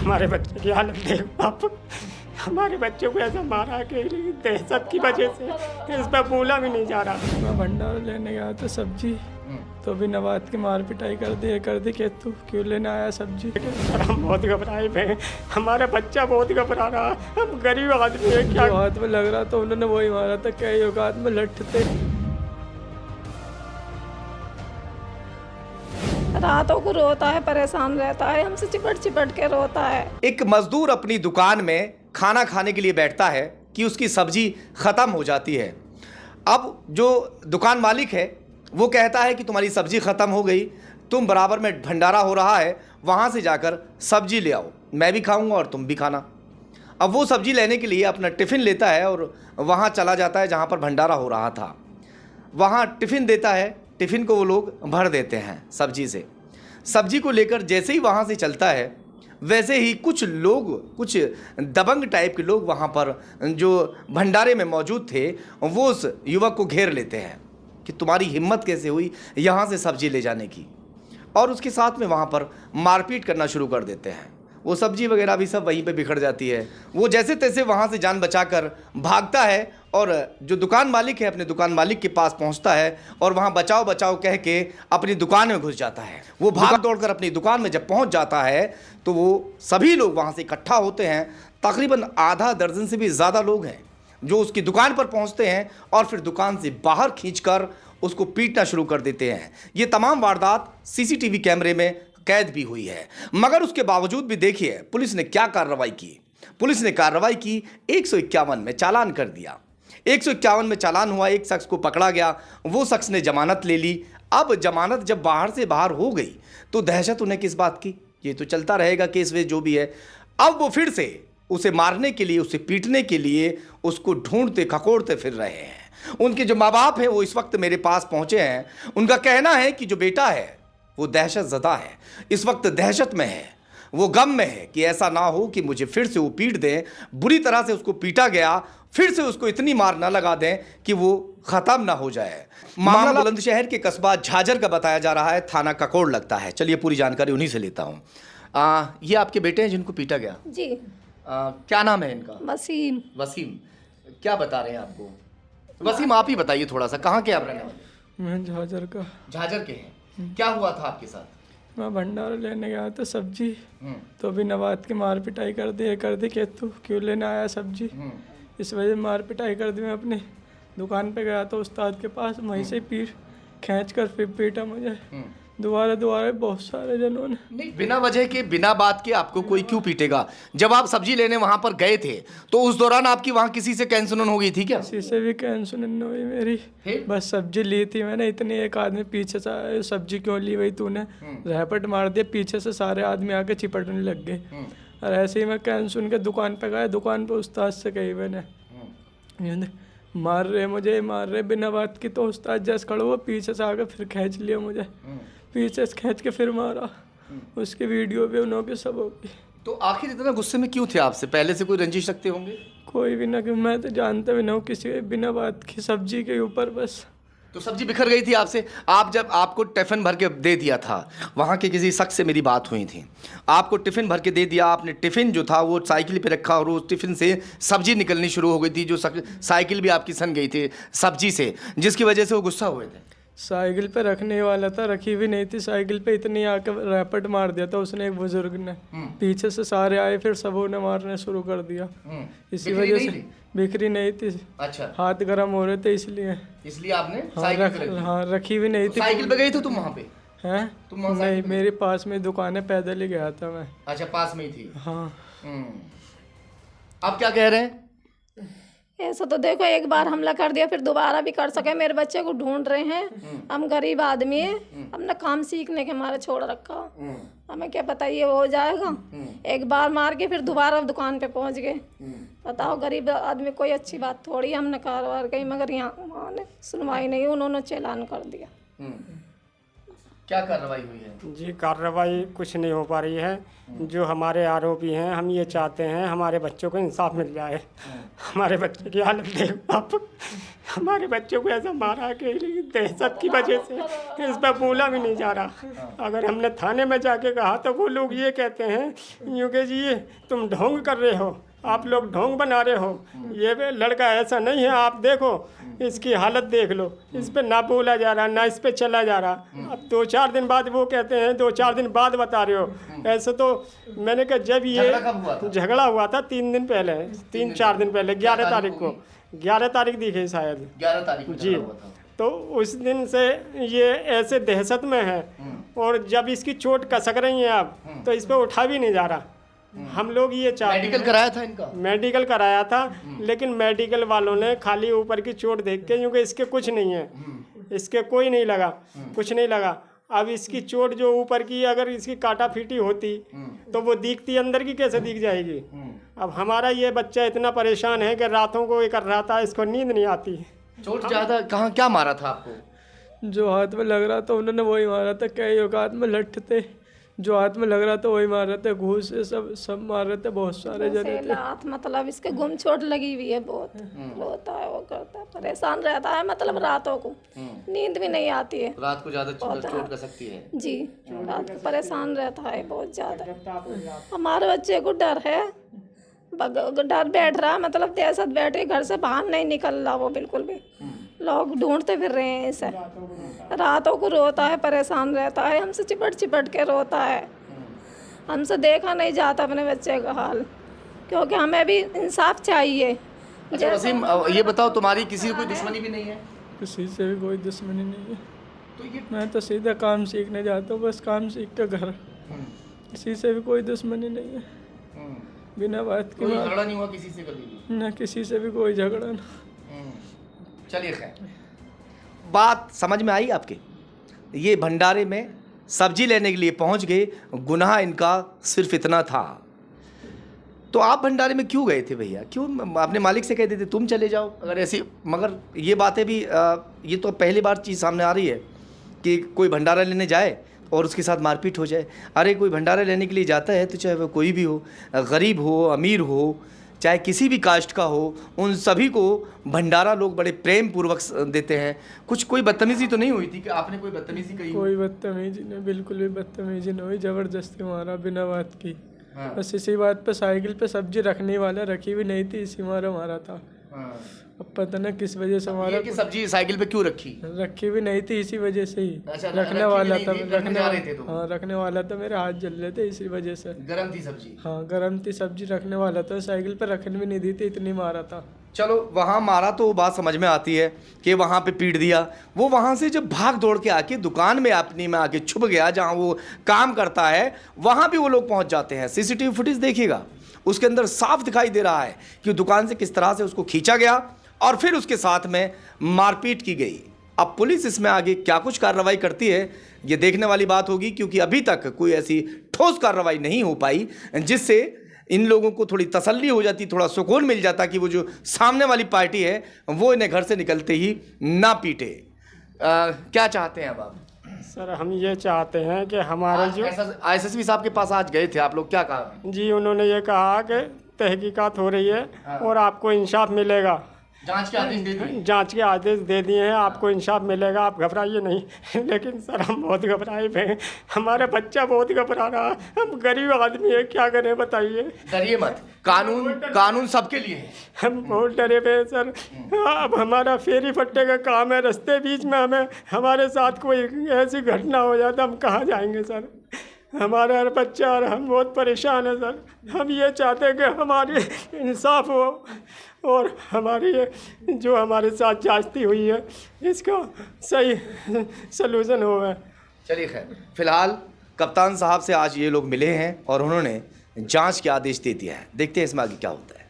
हमारे बच्चे की हालत देख आप, हमारे बच्चे को ऐसा मारा कि दहशत की वजह से इस पर बोला भी नहीं जा रहा। मैं भंडारा लेने गया था सब्जी, तो भी नवाज की मार पिटाई कर दी कि तू क्यों लेने आया सब्जी। हम बहुत घबराए हुए हैं, हमारा बच्चा बहुत घबरा रहा, हम गरीब आदमी है क्या। जो हाथ में लग रहा था उन्होंने वही मारा था, कई औकात में लठते। रातों को रोता है, परेशान रहता है, हमसे चिपट चिपट के रोता है। एक मजदूर अपनी दुकान में खाना खाने के लिए बैठता है कि उसकी सब्जी ख़त्म हो जाती है। अब जो दुकान मालिक है वो कहता है कि तुम्हारी सब्जी ख़त्म हो गई, तुम बराबर में भंडारा हो रहा है, वहाँ से जाकर सब्जी ले आओ, मैं भी खाऊंगा और तुम भी खाना। अब वो सब्जी लेने के लिए अपना टिफ़िन लेता है और वहाँ चला जाता है जहाँ पर भंडारा हो रहा था। वहाँ टिफ़िन देता है, टिफ़िन को वो लोग भर देते हैं सब्जी से। सब्जी को लेकर जैसे ही वहाँ से चलता है वैसे ही कुछ लोग, कुछ दबंग टाइप के लोग वहाँ पर जो भंडारे में मौजूद थे वो उस युवक को घेर लेते हैं कि तुम्हारी हिम्मत कैसे हुई यहाँ से सब्जी ले जाने की, और उसके साथ में वहाँ पर मारपीट करना शुरू कर देते हैं। वो सब्जी वगैरह भी सब वहीं पे बिखर जाती है। वो जैसे तैसे वहाँ से जान बचाकर भागता है और जो दुकान मालिक है अपने दुकान मालिक के पास पहुँचता है और वहाँ बचाओ बचाओ कह के अपनी दुकान में घुस जाता है। वो भाग दौड़कर अपनी दुकान में जब पहुँच जाता है तो वो सभी लोग वहाँ से इकट्ठा होते हैं। तकरीबन आधा दर्जन से भी ज़्यादा लोग हैं जो उसकी दुकान पर पहुँचते हैं और फिर दुकान से बाहर खींचकर उसको पीटना शुरू कर देते हैं। ये तमाम वारदात सीसीटीवी कैमरे में कैद भी हुई है, मगर उसके बावजूद भी देखिए पुलिस ने क्या कार्रवाई की। पुलिस ने कार्रवाई की, 151 में चालान कर दिया। 151 में चालान हुआ, एक शख्स को पकड़ा गया, वो शख्स ने जमानत ले ली। अब जमानत जब बाहर से बाहर हो गई तो दहशत उन्हें किस बात की, ये तो चलता रहेगा केस वेस जो भी है। अब वो फिर से उसे मारने के लिए, उसे पीटने के लिए उसको ढूंढते खकोड़ते फिर रहे हैं। उनके जो माँ बाप हैं वो इस वक्त मेरे पास पहुंचे हैं। उनका कहना है कि जो बेटा है वो दहशत ज़दा है, इस वक्त दहशत में है, वो गम में है कि ऐसा ना हो कि मुझे फिर से वो पीट दें। बुरी तरह से उसको पीटा गया, फिर से उसको इतनी मार ना लगा दें कि वो ख़त्म ना हो जाए। मामला बुलंदशहर के कस्बा झाझर का बताया जा रहा है, थाना ककोड़ लगता है। चलिए पूरी जानकारी उन्हीं से लेता हूँ। ये आपके बेटे हैं जिनको पीटा गया? जी। क्या नाम है इनका? वसीम। वसीम। क्या बता रहे हैं आपको? वसीम आप ही बताइए थोड़ा सा, कहाँ के आप रहने वाले? मैं झाझर का। झाझर के हैं। क्या हुआ था आपके साथ? मैं भंडारा लेने गया था सब्जी, तो भी नवाज की मार पिटाई कर दी कि तू क्यों लेने आया सब्जी। इस वजह से मार पिटाई कर दी। मैं अपनी दुकान पे गया था उस्ताद के पास, वहीं से पीट खींच कर फिर पीटा मुझे दोबारा बहुत सारे जनों ने। नहीं, बिना वजह के, बिना बात के आपको कोई क्यों पीटेगा? जब आप सब्जी लेने वहां पर गए थे तो उस दौरान आपकी वहां किसी से कैंसुनन हो गई थी क्या? किसी से भी कैंसुनन हुई मेरी, बस सब्जी ली थी मैंने। इतनी एक आदमी पीछे से आया, सब्जी क्यों ली भाई तूने, रैपट मार दिया, पीछे से सारे आदमी आके चिपटने लग गए। और ऐसे ही मैं कैंसुन के दुकान पे गया, दुकान पे उस्ताद से कही मैंने मार रहे बिना बात की। तो उस्ताद जैसे खड़े हुआ पीछे से आके फिर खींच लिया मुझे, पीछे से खींच के फिर मारा। उसकी वीडियो भी उन्होंने सब होगी। तो आखिर इतना गुस्से में क्यों थे? आपसे पहले से कोई रंजिश रखते होंगे? कोई भी ना, कि मैं तो जानता भी ना हूँ किसी बिना बात की सब्जी के ऊपर बस। तो सब्जी बिखर गई थी आपसे। आप जब आपको टिफ़िन भर के दे दिया था, वहाँ के किसी शख्स से मेरी बात हुई थी, आपको टिफ़िन भर के दे दिया, आपने टिफ़िन जो था वो साइकिल पे रखा और उस टिफ़िन से सब्जी निकलनी शुरू हो गई थी, जो साइकिल भी आपकी सन गई थी सब्जी से, जिसकी वजह से वो गुस्सा हुए थे। साइकिल पे रखने वाला था, रखी भी नहीं थी साइकिल पे, इतनी आके रैपट मार दिया था उसने, एक बुजुर्ग ने। पीछे से सारे आए, फिर सबों ने मारने शुरू कर दिया। इसी वजह से बिखरी नहीं थी। अच्छा, हाथ गर्म हो रहे थे इसलिए आपने साइकिल पे रखी? हाँ, रखी भी नहीं थी। साइकिल पे गई थी तुम वहाँ पे? हैं? नहीं, मेरे पास में दुकान है, पैदल ही गया था मैं। अच्छा, पास में ही थी? हाँ। आप क्या कह रहे हैं? ऐसा तो देखो, एक बार हमला कर दिया फिर दोबारा भी कर सके। मेरे बच्चे को ढूंढ रहे हैं, हम गरीब आदमी है, हमने काम सीखने के हमारे छोड़ रखा, हमें क्या पता ये हो जाएगा। एक बार मार के फिर दोबारा दुकान पे पहुंच गए। बताओ, गरीब आदमी, कोई अच्छी बात थोड़ी। हमने कारोबार गई, मगर यहाँ ने सुनवाई नहीं, उन्होंने चालान कर दिया। क्या कार्रवाई हुई है? जी कार्रवाई कुछ नहीं हो पा रही है। जो हमारे आरोपी हैं, हम ये चाहते हैं हमारे बच्चों को इंसाफ मिल जाए। हमारे बच्चे की हालत देख आप, हमारे बच्चों को ऐसा मारा कि दहशत की वजह से इस पर बोला भी नहीं जा रहा। अगर हमने थाने में जाके कहा तो वो लोग ये कहते हैं यूँ कि जी तुम ढोंग कर रहे हो, आप लोग ढोंग बना रहे हो, ये लड़का ऐसा नहीं है, आप देखो इसकी हालत देख लो, इस पे ना बोला जा रहा ना इस पे चला जा रहा। अब 2-4 दिन बाद वो कहते हैं 2-4 दिन बाद बता रहे हो। ऐसे तो मैंने कहा जब ये झगड़ा हुआ था 3 दिन पहले, 3-4 दिन पहले 11 तारीख को, 11 तारीख दिखे शायद 11 तारीख को जी। तो उस दिन से ये ऐसे दहशत में है और जब इसकी चोट कसक रही है अब तो इस पर उठा भी नहीं जा रहा। हम लोग ये चाहते मेडिकल कराया था इनका? मेडिकल कराया था, लेकिन मेडिकल वालों ने खाली ऊपर की चोट देख के, क्योंकि इसके कुछ नहीं है, इसके कोई नहीं लगा, कुछ नहीं लगा। अब इसकी चोट जो ऊपर की, अगर इसकी काटा फीटी होती तो वो दिखती, अंदर की कैसे दिख जाएगी। अब हमारा ये बच्चा इतना परेशान है कि रातों को ये कर रहा था, इसको नींद नहीं आती। चोट ज्यादा कहाँ, क्या मारा था आपको? जो हाथ में लग रहा था उन्होंने वही मारा था। कई औकात में लठ थे, जो हाथ में लग रहा था वही मार रहे थे। घूस से सब मार रहे थे, बहुत सारे जने थे। हाथ मतलब इसके गुम चोट लगी हुई है, बहुत रोता है, वो करता है, परेशान रहता है, मतलब रातों को नींद भी नहीं आती है। रात को ज्यादा चोट कर सकती है जी, रात को परेशान रहता है बहुत ज़्यादा। हमारे बच्चे को डर है, डर बैठ रहा, मतलब दहशत बैठे, घर से बाहर नहीं निकल रहा वो बिल्कुल भी। लोग ढूंढते फिर रहे हैं इसे, रातों को रोता है, परेशान रहता है, हमसे चिपट के रोता है। हमसे देखा नहीं जाता अपने बच्चे का हाल, क्योंकि हमें भी इंसाफ चाहिए। अच्छा वसीम, ये बताओ तुम्हारी किसी से कोई दुश्मनी भी नहीं है? किसी से भी कोई दुश्मनी नहीं है। तो ये मैं तो सीधा काम सीखने जाता हूँ, बस काम सीख के घर। किसी से भी कोई दुश्मनी नहीं है, बिना बात के। कोई झगड़ा नहीं हुआ किसी से कभी भी? ना किसी से भी कोई झगड़ा ना। चलिए खैर, बात समझ में आई आपके? ये भंडारे में सब्जी लेने के लिए पहुंच गए, गुनाह इनका सिर्फ इतना था। तो आप भंडारे में क्यों गए थे भैया? क्यों अपने मालिक से कहते थे तुम चले जाओ अगर ऐसी? मगर ये बातें भी ये तो पहली बार चीज़ सामने आ रही है कि कोई भंडारा लेने जाए और उसके साथ मारपीट हो जाए। अरे कोई भंडारा लेने के लिए जाता है तो चाहे वह कोई भी हो, गरीब हो, अमीर हो, चाहे किसी भी कास्ट का हो, उन सभी को भंडारा लोग बड़े प्रेम पूर्वक देते हैं। कुछ कोई बदतमीजी तो नहीं हुई थी कि आपने कोई बदतमीजी कही? कोई बदतमीजी नहीं, बिल्कुल भी बदतमीजी नहीं हुई। ज़बरदस्ती मारा बिना बात की। हाँ। बस इसी बात पे साइकिल पे सब्जी रखने वाला रखी भी नहीं थी, इसी मारा था। हाँ। अब पता ना किस वजह से मारा। ये कि सब्जी साइकिल पे क्यों रखी? रखी भी नहीं थी, इसी वजह से ही। अच्छा, रखने वाला था, हाँ, रखने वाला था, मेरे हाथ जल रहे थे इसी वजह से। गरम थी सब्जी? हाँ गरम थी सब्जी, रखने वाला था, साइकिल पे रखने भी नहीं दी थी, इतनी मारा था। चलो वहाँ मारा तो वो बात समझ में आती है कि वहाँ पे पीट दिया। वो वहाँ से जब भाग दौड़ के आके दुकान में अपनी में आके छुप गया जहाँ वो काम करता है, वहाँ भी वो लोग पहुँच जाते हैं। सीसीटीवी फुटेज देखिएगा, उसके अंदर साफ दिखाई दे रहा है कि दुकान से किस तरह से उसको खींचा गया और फिर उसके साथ में मारपीट की गई। अब पुलिस इसमें आगे क्या कुछ कार्रवाई करती है ये देखने वाली बात होगी, क्योंकि अभी तक कोई ऐसी ठोस कार्रवाई नहीं हो पाई जिससे इन लोगों को थोड़ी तसल्ली हो जाती, थोड़ा सुकून मिल जाता कि वो जो सामने वाली पार्टी है वो इन्हें घर से निकलते ही ना पीटे। क्या चाहते हैं अब आप? सर हम ये चाहते हैं कि हमारे जो एसएसपी साहब के पास आज गए थे आप लोग, क्या कहा? जी उन्होंने ये कहा कि तहकीकात हो रही है और आपको इंसाफ मिलेगा। जांच के आदेश दे दिए? जांच के आदेश दे दिए हैं, आपको इंसाफ मिलेगा, आप घबराइए नहीं। लेकिन सर हम बहुत घबराए हुए हैं, हमारा बच्चा बहुत घबरा रहा है, हम गरीब आदमी है, क्या करें बताइए। डरिए मत, कानून सबके लिए है। हम बहुत डरे हुए हैं सर। अब हमारा फेरी फट्टे का काम है, रास्ते बीच में हमें हमारे साथ कोई ऐसी घटना हो जाता हम कहाँ जाएंगे सर? हमारा बच्चा और हम बहुत परेशान है सर। हम ये चाहते हैं कि हमारी इंसाफ हो और हमारी जो हमारे साथ जांचती हुई है इसका सही सलूशन हो। चलिए खैर, फिलहाल कप्तान साहब से आज ये लोग मिले हैं और उन्होंने जांच के आदेश दे दिया है। देखते हैं इसमें आगे क्या होता है।